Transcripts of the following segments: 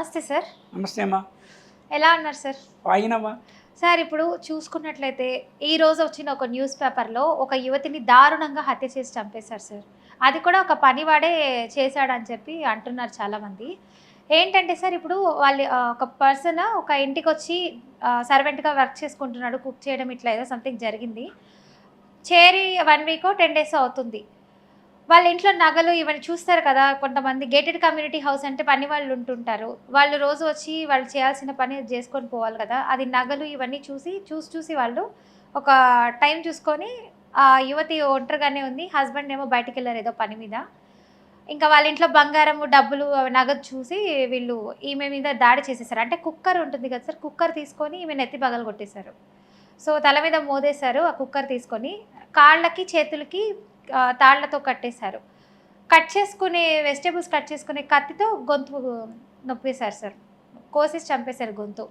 నమస్తే సార్. నమస్తే అమ్మా. ఎలా ఉన్నారు సార్? ఫైనమ్మా. సార్ ఇప్పుడు చూసుకున్నట్లయితే ఈ రోజు వచ్చిన ఒక న్యూస్ పేపర్‌లో ఒక యువతిని దారుణంగా హత్య చేసి చంపేశారు సార్. అది కూడా ఒక పనివాడే చేశాడని చెప్పి అంటున్నారు చాలామంది. ఏంటంటే సార్ ఇప్పుడు వాళ్ళు ఒక పర్సన్ ఒక ఇంటికొచ్చి సర్వెంట్‌గా వర్క్ చేసుకుంటున్నాడు. కుక్ చేయడం ఇట్లా ఏదో సంథింగ్ జరిగింది. చేరి 1 వీకో 10 డేసో అవుతుంది. వాళ్ళ ఇంట్లో నగలు ఇవన్నీ చూస్తారు కదా! కొంతమంది గేటెడ్ కమ్యూనిటీ హౌస్ అంటే పని వాళ్ళు ఉంటుంటారు. వాళ్ళు రోజు వచ్చి వాళ్ళు చేయాల్సిన పని జేసుకొని పోవాలి కదా! అది నగలు ఇవన్నీ చూసి వాళ్ళు ఒక టైం చూసుకొని ఆ యువతి ఒంటరిగానే ఉంది. హస్బెండ్ ఏమో బయటికెళ్లారు ఏదో పని మీద. ఇంకా వాళ్ళ ఇంట్లో బంగారము, డబ్బులు, నగదు చూసి వీళ్ళు ఈమె మీద దాడి చేసేసారు. అంటే కుక్కర్ ఉంటుంది కదా సార్! కుక్కర్ తీసుకొని ఈమె నెత్తి పగలగొట్టేశారు. సో, తల మీద మోదేశారు ఆ కుక్కర్ తీసుకొని. కాళ్ళకి, చేతులకి తాళ్ళతో కట్టేశారు. వెజిటబుల్స్ కట్ చేసుకునే కత్తితో గొంతు నొప్పేశారు సార్. కోసేసి చంపేశారు గొంతు.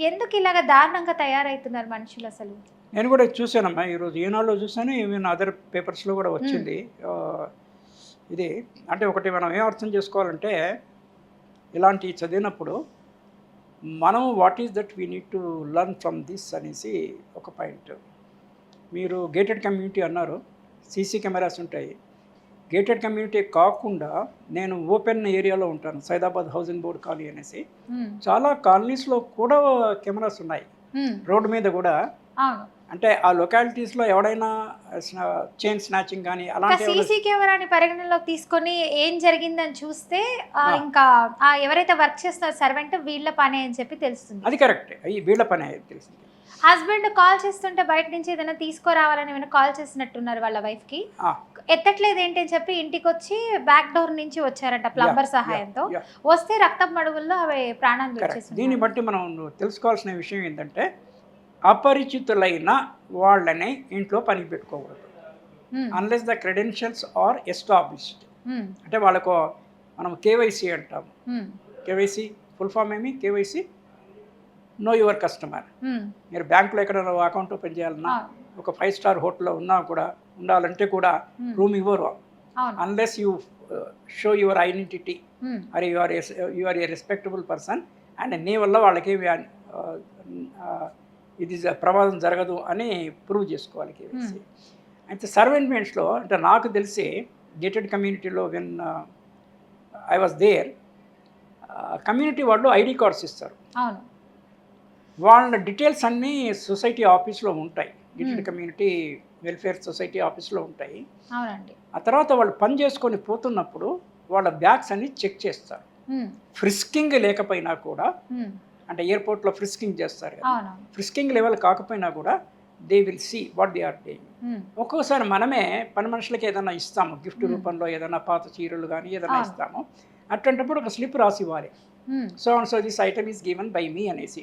ఎందుకు ఇలాగ దారుణంగా తయారవుతున్నారు మనుషులు అసలు? నేను కూడా చూశానమ్మా. ఈరోజు ఈనాడులో చూశాను, ఈవెన్ అదర్ పేపర్స్లో కూడా వచ్చింది. ఇది అంటే ఒకటి మనం ఏం అర్థం చేసుకోవాలంటే, ఇలాంటివి చదివినప్పుడు మనం what is that we need to learn from this అనేసి ఒక పాయింట్. మీరు గేటెడ్ కమ్యూనిటీ అన్నారు, సీసీ కెమెరాస్ ఉంటాయి. గేటెడ్ కమ్యూనిటీ కాకుండా నేను ఓపెన్ ఏరియాలో ఉంటాను, సైదాబాద్ హౌసింగ్ బోర్డ్ కాలనీ అనేసి. చాలా కాలనీస్లో కూడా కెమెరాస్ ఉన్నాయి, రోడ్డు మీద కూడా. అంటే ఆ లొకాలిటీస్లో ఎవడైనా చైన్ స్నాచింగ్ కానీ అలాంటి సీసీ కెమెరాని పరిగణనలోకి తీసుకొని ఏం జరిగిందని చూస్తే ఇంకా ఎవరైతే వర్క్ చేస్తున్నారు సర్వెంట్ వీళ్ళ పని అని చెప్పి తెలుస్తుంది. అది కరెక్ట్, వీళ్ళ పని తెలిసింది. హస్బెండ్ కాల్ చేస్తుంటే బయట నుంచి ఏదైనా తీసుకురావాలని ఏమైనా కాల్ చేసినట్టున్నారు వాళ్ళ వైఫ్కి. ఎత్తట్లేదు ఏంటి అని చెప్పి ఇంటికి వచ్చి బ్యాక్ డోర్ నుంచి వచ్చారంట ప్లంబర్ సహాయంతో. వస్తే రక్తపు మడుగుల్లో అవి ప్రాణాలు వచ్చేసింది. దీన్ని బట్టి మనం తెలుసుకోవాల్సిన విషయం ఏంటంటే, అపరిచితులైన వాళ్ళని ఇంట్లో పనికి పెట్టుకోకూడదు unless the credentials are established. అంటే వాళ్ళకు మనం కేవైసీ అంటాము. కేవైసీ ఫుల్ ఫామ్ ఏమి? KYC know your customer. మీరు బ్యాంకులో ఎక్కడైనా అకౌంట్ ఓపెన్ చేయాలన్నా, ఒక 5 స్టార్ హోటల్లో ఉన్నా కూడా ఉండాలంటే కూడా రూమ్ ఇవ్వరు unless you show your identity అరే you are a respectable person and నీ వల్ల వాళ్ళకి ఇది ప్రమాదం జరగదు అని ప్రూవ్ చేసుకోవాలి కేవైసీ. అయితే సర్వెంట్మెంట్స్లో అంటే నాకు తెలిసి గేటెడ్ కమ్యూనిటీలో when I was there, community వాళ్ళు ఐడి కార్డ్స్ ఇస్తారు. వాళ్ళ డీటెయిల్స్ అన్నీ సొసైటీ ఆఫీస్లో ఉంటాయి, గేటెడ్ కమ్యూనిటీ వెల్ఫేర్ సొసైటీ ఆఫీస్లో ఉంటాయి. ఆ తర్వాత వాళ్ళు పని చేసుకొని పోతున్నప్పుడు వాళ్ళ బ్యాగ్స్ అన్ని చెక్ చేస్తారు. ఫ్రిస్కింగ్ లేకపోయినా కూడా, అంటే ఎయిర్పోర్ట్లో ఫ్రిస్కింగ్ చేస్తారు కదా, ఫ్రిస్కింగ్ లెవెల్ కాకపోయినా కూడా they will see what they are doing. ఒక్కోసారి మనమే పని మనుషులకి ఏదైనా ఇస్తాము, గిఫ్ట్ రూపంలో ఏదైనా పాత చీరలు కానీ ఏదైనా ఇస్తాము. అట్లాంటప్పుడు ఒక స్లిప్ రాసి ఇవ్వాలి, so this item is given by me అనేసి.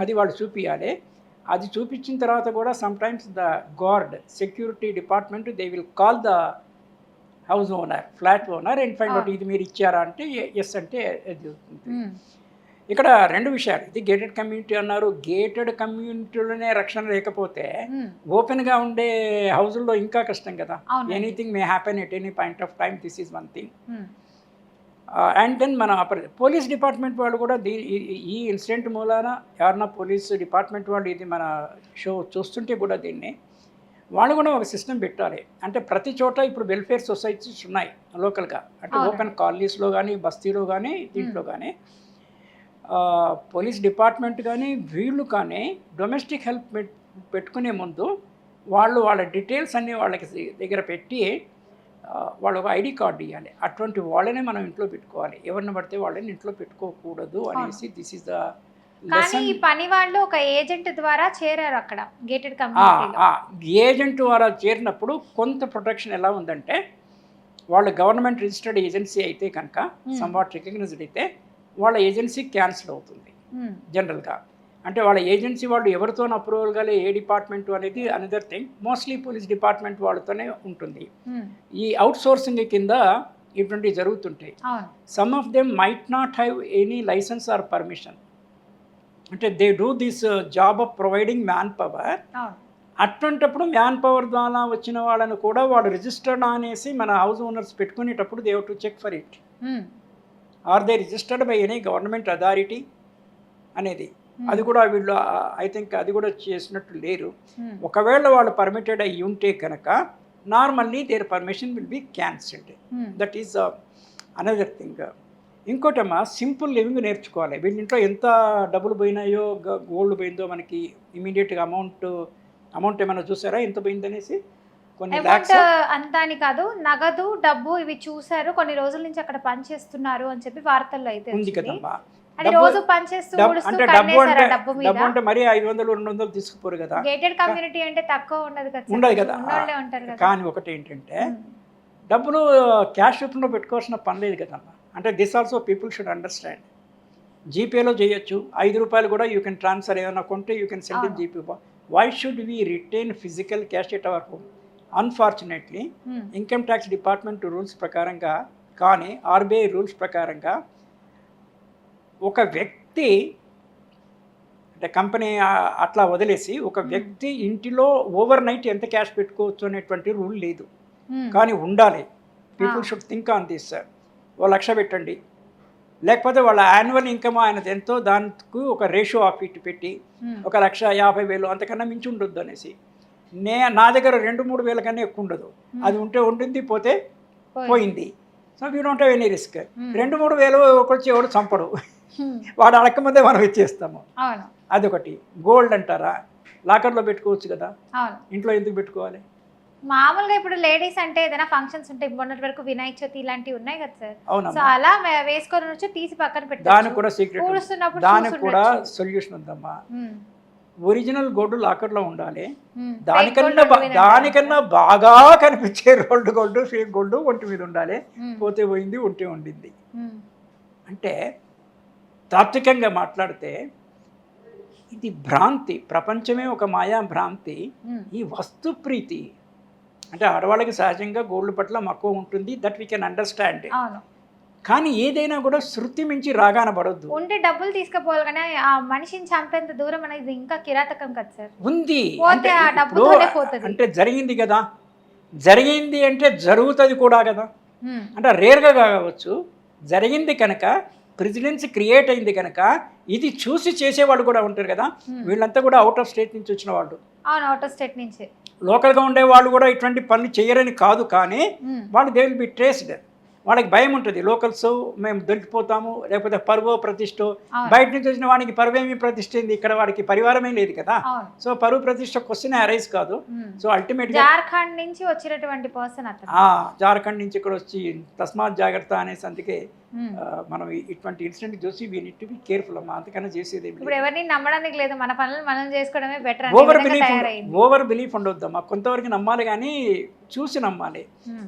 అది వాళ్ళు చూపించాలి. అది చూపించిన తర్వాత కూడా sometimes the guard security department they will call the house owner, flat owner and find out ఇది మీరు ఇచ్చారా అంటే ఎస్ అంటే అది. ఇక్కడ 2 విషయాలు. ఇది గేటెడ్ కమ్యూనిటీ అన్నారు. గేటెడ్ కమ్యూనిటీలోనే రక్షణ లేకపోతే ఓపెన్గా ఉండే హౌజుల్లో ఇంకా కష్టం కదా. Anything may happen at any point of time, this is one thing. And then మన పోలీస్ డిపార్ట్మెంట్ వాళ్ళు కూడా ఈ ఇన్సిడెంట్ మూలాన ఎవరన్నా పోలీస్ డిపార్ట్మెంట్ వాళ్ళు ఇది మన షో చూస్తుంటే కూడా దీన్ని వాళ్ళు కూడా ఒక సిస్టమ్ పెట్టాలి. అంటే ప్రతి చోట ఇప్పుడు వెల్ఫేర్ సొసైటీస్ ఉన్నాయి లోకల్గా, అంటే ఓపెన్ కాలనీస్లో కానీ బస్తీలో కానీ దీంట్లో కానీ పోలీస్ డిపార్ట్మెంట్ కానీ వీళ్ళు కానీ డొమెస్టిక్ హెల్ప్ పెట్టుకునే ముందు వాళ్ళ డీటెయిల్స్ అన్నీ వాళ్ళకి దగ్గర పెట్టి వాళ్ళు ఒక ఐడి కార్డు ఇవ్వాలి. అటువంటి వాళ్ళనే మనం ఇంట్లో పెట్టుకోవాలి, ఎవరిని పడితే వాళ్ళని ఇంట్లో పెట్టుకోకూడదు అనేసి దిస్ ఈస్ ద కానీ ఈ పని వాళ్ళు ఒక ఏజెంట్ ద్వారా చేరారు అక్కడ గేటెడ్ కమ్యూనిటీలో. ఏజెంట్ ద్వారా చేరినప్పుడు కొంత ప్రొటెక్షన్ ఎలా ఉందంటే, వాళ్ళు గవర్నమెంట్ రిజిస్టర్డ్ ఏజెన్సీ అయితే కనుక సమ్వాట్ రికగ్నైజ్డ్ అయితే వాళ్ళ ఏజెన్సీ క్యాన్సిల్ అవుతుంది జనరల్గా. అంటే వాళ్ళ ఏజెన్సీ వాళ్ళు ఎవరితో అప్రూవల్ కాలే, ఏ డిపార్ట్మెంట్ అనేది another thing. Mostly police department వాళ్ళతోనే ఉంటుంది. ఈ అవుట్ సోర్సింగ్ కింద ఇటువంటివి జరుగుతుంటాయి. Some of them might not have any license or permission. అంటే they do this job of providing manpower. అటువంటప్పుడు మ్యాన్ పవర్ ద్వారా వచ్చిన వాళ్ళని కూడా వాళ్ళు రిజిస్టర్డ్ అనేసి మన హౌస్ ఓనర్స్ పెట్టుకునేటప్పుడు they have to check for it. Are they registered by any government authority అనేది. అది కూడా వీళ్ళు ఐ థింక్ అది కూడా చేసినట్టు లేరు. ఒకవేళ వాళ్ళు పర్మిటెడ్ అయ్యి ఉంటే కనుక normally their permission will be cancelled. That is another thing. ఇంకోటమ్మా, సింపుల్ లివింగ్ నేర్చుకోవాలి. వీళ్ళింట్లో ఎంత డబ్బులు పోయినాయో, గోల్డ్ పోయిందో మనకి ఇమీడియట్గా అమౌంట్ ఏమైనా చూసారా ఎంత పోయిందనేసి? కొన్ని అమౌంట్ అంతా అని కాదు, నగదు డబ్బు ఇవి చూసారు, కొన్ని రోజుల నుంచి అక్కడ పని చేస్తున్నారు అని చెప్పి వార్తల్లో అయితే ఉంది కదమ్మా. అది రోజు పని చేస్తూ అంటే డబ్బు అంటే మరీ 500 200 తీసుకుపోరు కదా. గేటెడ్ కమ్యూనిటీ అంటే తక్కువ ఉండదు కదా. ఉండదు కదా. ఉంటారు కదా. కానీ ఒకటి ఏంటంటే డబ్బులు క్యాష్ రూపంలో పెట్టుకోవాల్సిన పని లేదు కదమ్మా. అంటే this also people should understand. జీపేలో చేయొచ్చు, 5 రూపాయలు కూడా యూ కెన్ ట్రాన్స్ఫర్, ఏమైనా కొంటే you can send in GPay. Why should we retain physical cash at our home? Unfortunately income tax department rules ప్రకారంగా కానీ ఆర్బీఐ రూల్స్ ప్రకారంగా ఒక వ్యక్తి అంటే కంపెనీ అట్లా వదిలేసి ఒక వ్యక్తి ఇంటిలో ఓవర్ నైట్ ఎంత క్యాష్ పెట్టుకోవచ్చు అనేటువంటి రూల్ లేదు. కానీ ఉండాలి. People should think on this. 1,00,000 పెట్టండి, లేకపోతే వాళ్ళ యాన్యువల్ ఇన్కమ్ ఆయనది ఎంతో దానికి ఒక రేషియో ఆఫ్ ఇట్ పెట్టి 1,50,000 అంతకన్నా మించి ఉండొద్దు అనేసి. నా దగ్గర 2-3 వేల కన్నా ఎక్కువ ఉండదు. అది ఉంటే ఉంటుంది, పోతే పోయింది. So we don't have any risk. 2-3 వేలు ఒకటి ఎవడు చంపడు, వాడు అడక్క ముందే మనం ఇచ్చేస్తాము. అదొకటి. గోల్డ్ అంటారా, లాకర్లో పెట్టుకోవచ్చు కదా, ఇంట్లో ఎందుకు పెట్టుకోవాలి? మామూలుగా ఇప్పుడు లేడీస్ అంటే ఏదైనా ఫంక్షన్స్ ఉంటాయి, మొన్నటి వరకు వినాయక చవితి ఇలాంటివి ఉన్నాయి కదా సార్. అవునా. సో అలా వేసుకొని వచ్చి తీసి పక్కన పెట్టారు. దానికి కూడా సీక్రెట్, దానికి కూడా సొల్యూషన్ ఉందమ్మా. ఒరిజినల్ గోల్డ్ లాకర్లో ఉండాలి. దానికన్నా బాగా కనిపించే రోల్డ్ గోల్డ్, ఫేక్ గోల్డ్ ఒంటి మీద ఉండాలి. పోతే పోయింది, ఉంటే ఉండింది. అంటే తాత్వికంగా మాట్లాడితే ఇది భ్రాంతి. ప్రపంచమే ఒక మాయా భ్రాంతి. ఈ వస్తు ప్రీతి అంటే ఆడవాళ్ళకి సహజంగా గోల్డ్ పట్ల మక్కువ ఉంటుంది. That we can understand. కానీ ఏదైనా కూడా శృతి మించి రాగాన పడొద్దు. ఉంటే డబ్బులు తీసుకుపోవాలి, కానీ ఆ మనిషిని చంపేంత దూరం అనేది ఇంకా కిరాతకం కదా సార్. ఉంది అంటే జరిగింది కదా. జరిగింది అంటే జరుగుతుంది కూడా కదా. అంటే రేర్గా కావచ్చు, జరిగింది కనుక ప్రెసిడెన్సీ క్రియేట్ అయింది కనుక ఇది చూసి చేసేవాళ్ళు కూడా ఉంటారు కదా. వీళ్ళంతా కూడా అవుట్ ఆఫ్ స్టేట్ నుంచి వచ్చిన వాళ్ళు. అవును, అవుట్ ఆఫ్ స్టేట్ నుంచి. లోకల్గా ఉండే వాళ్ళు కూడా ఇటువంటి పనులు చేయరని కాదు, కానీ వాళ్ళు దే విల్ బి ట్రేస్డ్. వాళ్ళకి భయం ఉంటుంది. లోకల్స్ మేము దొరికిపోతాము, లేకపోతే పరువో ప్రతిష్ట. బయట నుంచి వచ్చిన వాడికి పరువేమి ప్రతిష్ట ఏంది, ఇక్కడ వాడికి పరివారమే లేదు కదా. సో పరువు ప్రతిష్ట క్వశ్చన్ అరైజ్ కాదు. సో అల్టిమేట్గా జార్ఖండ్ నుంచి వచ్చినటువంటి పర్సన్ అతను, జార్ఖండ్ నుంచి ఇక్కడ వచ్చి తస్మాత్ జాగ్రత్త అనేసి. అందుకే మనం ఇటువంటి ఇన్సిడెంట్ చూసి we need to be careful అమ్మా. అంతకన్నా చేసేది ఇప్పుడు ఎవరిని నమ్మడానికి లేదు, మన పనులు మనం చేసుకోవడమే బెటర్. Over belief ఉండొద్దమ్మా. కొంతవరకు నమ్మాలి, కానీ చూసి నమ్మాలి.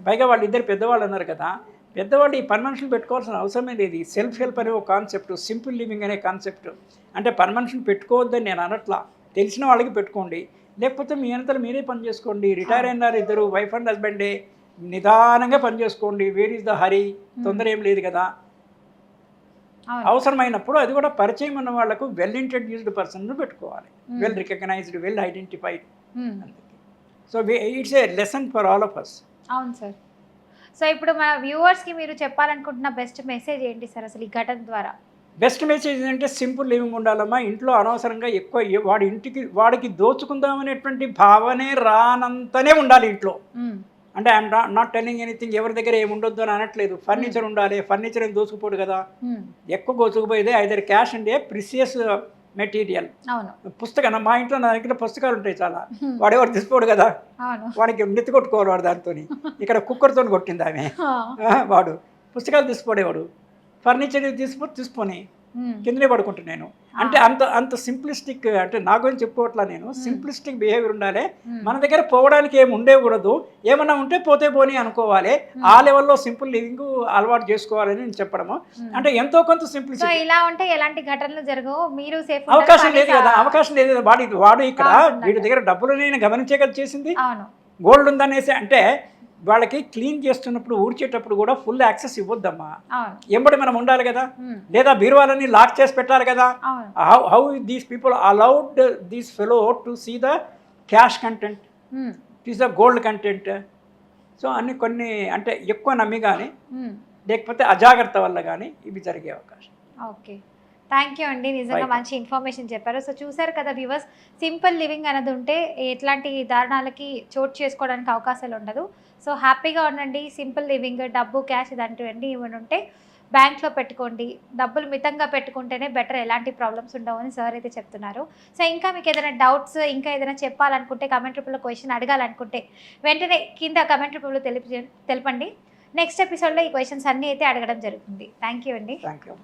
పైగా వాళ్ళు ఇద్దరు పెద్దవాళ్ళు అన్నారు కదా, పెద్దవాళ్ళు ఈ పని మనుషులు పెట్టుకోవాల్సిన అవసరమే లేదు. సెల్ఫ్ హెల్ప్ అనే ఒక కాన్సెప్ట్, సింపుల్ లివింగ్ అనే కాన్సెప్ట్. అంటే పని మనుషులు పెట్టుకోవద్దని నేను అనట్లా. తెలిసిన వాళ్ళకి పెట్టుకోండి, లేకపోతే మీ అంతలో మీరే పని చేసుకోండి. రిటైర్ అయినారు ఇద్దరు, వైఫ్ అండ్ హస్బెండే, నిదానంగా పని చేసుకోండి. వేర్ ఈజ్ ద హరీ, తొందర ఏం లేదు కదా. అవసరమైనప్పుడు అది కూడా పరిచయం ఉన్న వాళ్ళకు వెల్ ఇంట్రడ్యూస్డ్ పర్సన్ పెట్టుకోవాలి, well recognised, well identified. So it's a lesson for all of us. అవును సార్. సో ఇప్పుడు మన వ్యూవర్స్కి మీరు చెప్పాలనుకుంటున్న బెస్ట్ మెసేజ్ ఏంటి సార్ అసలు ఈ ఘటన ద్వారా? బెస్ట్ మెసేజ్ అంటే సింపుల్ లివింగ్ ఉండాలమ్మా. ఇంట్లో అనవసరంగా ఎక్కువ వాడికి దోచుకుందామనేటువంటి భావనే రానంతనే ఉండాలి ఇంట్లో. అంటే ఐఎమ్ నాట్ టెల్లింగ్ ఎనీథింగ్, ఎవరి దగ్గర ఏమి ఉండొద్దు అని అనట్లేదు. ఫర్నిచర్ ఉండాలి, ఫర్నిచర్ ఏం దోచుకుపోడు కదా. ఎక్కువ దోచుకుపోయేదే ఐదర్ క్యాష్ అండ్ ప్రిసియస్ మెటీరియల్. పుస్తకం, మా ఇంట్లో నా దగ్గర పుస్తకాలు ఉంటాయి చాలా. వాడెవరు తీసుకోడు కదా, వాడికి నెత్తి కొట్టుకోవాలి వాడు దాంతో. ఇక్కడ కుక్కర్తో కొట్టింది ఆమె, వాడు పుస్తకాలు తీసుకోడేవాడు. ఫర్నిచర్ తీసుకొని కిందనే పడుకుంటున్నాను. అంటే అంత సింప్లిస్టిక్, అంటే నా గురించి చెప్పుకోవట్లా నేను, సింప్లిస్టిక్ బిహేవియర్ ఉండాలి. మన దగ్గర పోవడానికి ఏమి ఉండేకూడదు, ఏమన్నా ఉంటే పోతే పోనీ అనుకోవాలి. ఆ లెవెల్లో సింపుల్ లివింగ్ అలవాటు చేసుకోవాలని నేను చెప్పడము. అంటే ఎంతో కొంత సింప్లిసిటీ. ఇలా ఉంటే ఎలాంటి ఘటనలు జరగవు, మీరు సేఫ్. అవకాశం లేదు కదా, అవకాశం లేదు. వాడు ఇక్కడ వీడి దగ్గర డబ్బులు నేను గమనించే కదా చేసింది. గోల్డ్ ఉందనేసి అంటే వాళ్ళకి క్లీన్ చేస్తున్నప్పుడు, ఊడ్చేటప్పుడు కూడా ఫుల్ యాక్సెస్ ఇవ్వద్దమ్మా. ఎంబడి మనం ఉండాలి కదా, లేదా బీరువాలని లాక్ చేసి పెట్టాలి కదా. How these people allowed these fellow to see the cash content, is the gold content. So అన్ని కొన్ని అంటే ఎక్కువ నమ్మి కానీ లేకపోతే అజాగ్రత్త వల్ల కానీ ఇవి జరిగే అవకాశం. ఓకే, థ్యాంక్ యూ అండి, నిజంగా Right. మంచి ఇన్ఫర్మేషన్ చెప్పారు. సో చూసారు కదా వ్యూవర్స్, సింపుల్ లివింగ్ అనేది ఉంటే ఎట్లాంటి దారుణాలకి చోటు చేసుకోవడానికి అవకాశాలు ఉండదు. సో హ్యాపీగా ఉండండి. సింపుల్ లివింగ్, డబ్బు, క్యాష్ ఇలాంటివన్నీ ఏమైనా ఉంటే బ్యాంక్లో పెట్టుకోండి. డబ్బులు మితంగా పెట్టుకుంటేనే బెటర్, ఎలాంటి ప్రాబ్లమ్స్ ఉండవు అని సార్ అయితే చెప్తున్నారు. సో ఇంకా మీకు ఏదైనా డౌట్స్, ఇంకా ఏదైనా చెప్పాలనుకుంటే, కమెంట్ రూపంలో క్వశ్చన్ అడగాలనుకుంటే వెంటనే కింద కమెంట్ రూపంలో తెలపండి. నెక్స్ట్ ఎపిసోడ్లో ఈ క్వశ్చన్స్ అన్నీ అయితే అడగడం జరుగుతుంది. థ్యాంక్ యూ అండి. Thank you.